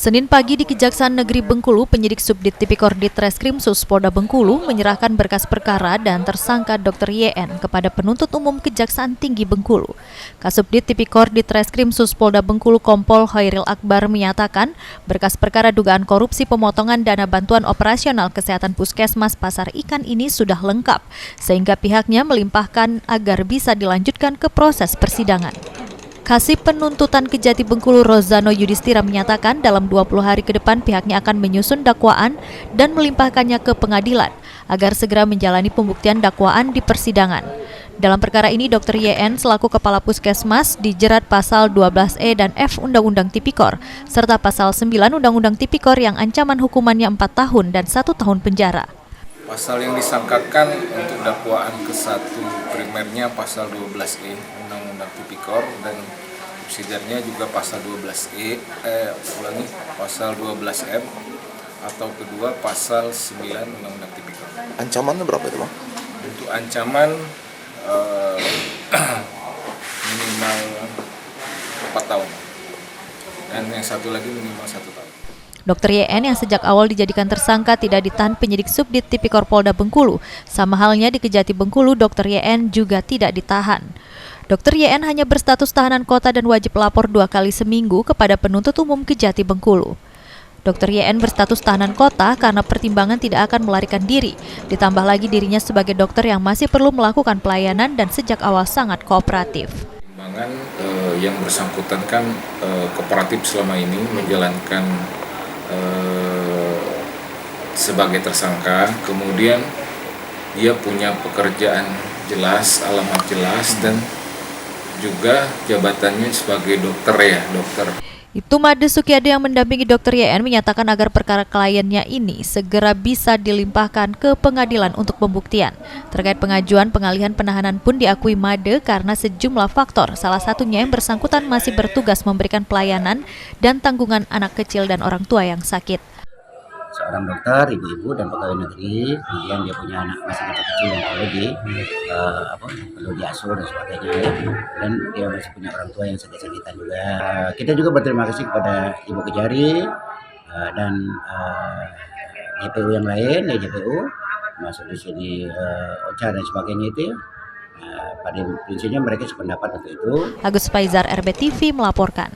Senin pagi di Kejaksaan Negeri Bengkulu, penyidik Subdit Tipikor Ditreskrimsus Polda Bengkulu menyerahkan berkas perkara dan tersangka Dr. YN kepada penuntut umum Kejaksaan Tinggi Bengkulu. Kasubdit Tipikor Ditreskrimsus Polda Bengkulu Kompol Khairil Akbar menyatakan berkas perkara dugaan korupsi pemotongan dana bantuan operasional kesehatan Puskesmas Pasar Ikan ini sudah lengkap, sehingga pihaknya melimpahkan agar bisa dilanjutkan ke proses persidangan. Kasih Penuntutan Kejati Bengkulu Rozano Yudhistira menyatakan dalam 20 hari ke depan pihaknya akan menyusun dakwaan dan melimpahkannya ke pengadilan agar segera menjalani pembuktian dakwaan di persidangan. Dalam perkara ini, Dr. YN selaku Kepala Puskesmas dijerat pasal 12E dan F Undang-Undang Tipikor, serta pasal 9 Undang-Undang Tipikor yang ancaman hukumannya 4 tahun dan 1 tahun penjara. Pasal yang disangkakan untuk dakwaan ke-1 primernya pasal 12E Undang-Undang Tipikor dan subsidiarnya juga pasal 12E pasal 12M atau kedua pasal 9 Undang-Undang Tipikor. Ancamannya berapa itu, Bang? Untuk ancaman minimal 4 tahun dan yang satu lagi minimal 1 tahun. Dr. YN yang sejak awal dijadikan tersangka tidak ditahan penyidik Subdit Tipikor Polda Bengkulu. Sama halnya di Kejati Bengkulu, Dr. YN juga tidak ditahan. Dr. YN hanya berstatus tahanan kota dan wajib lapor 2 kali seminggu kepada penuntut umum Kejati Bengkulu. Dr. YN berstatus tahanan kota karena pertimbangan tidak akan melarikan diri. Ditambah lagi dirinya sebagai dokter yang masih perlu melakukan pelayanan dan sejak awal sangat kooperatif. Pertimbangan yang bersangkutan kan kooperatif selama ini menjalankan sebagai tersangka, kemudian dia punya pekerjaan jelas, alamat jelas, dan juga jabatannya sebagai dokter. Itu Made Sukiade yang mendampingi Dr. YN menyatakan agar perkara kliennya ini segera bisa dilimpahkan ke pengadilan untuk pembuktian. Terkait pengajuan pengalihan penahanan pun diakui Made karena sejumlah faktor, salah satunya yang bersangkutan masih bertugas memberikan pelayanan dan tanggungan anak kecil dan orang tua yang sakit. Seorang dokter, ibu-ibu dan pegawai negeri, kemudian dia punya anak masih kecil yang perlu diasuh dan sebagainya, dan dia masih punya orang tua yang sakit-sakitan juga. Kita juga berterima kasih kepada Ibu Kejari dan JPU yang lain, JPU masuk di sini OCA dan sebagainya itu. Pada prinsipnya mereka sependapat untuk itu. Agus Faizar, RBTV melaporkan.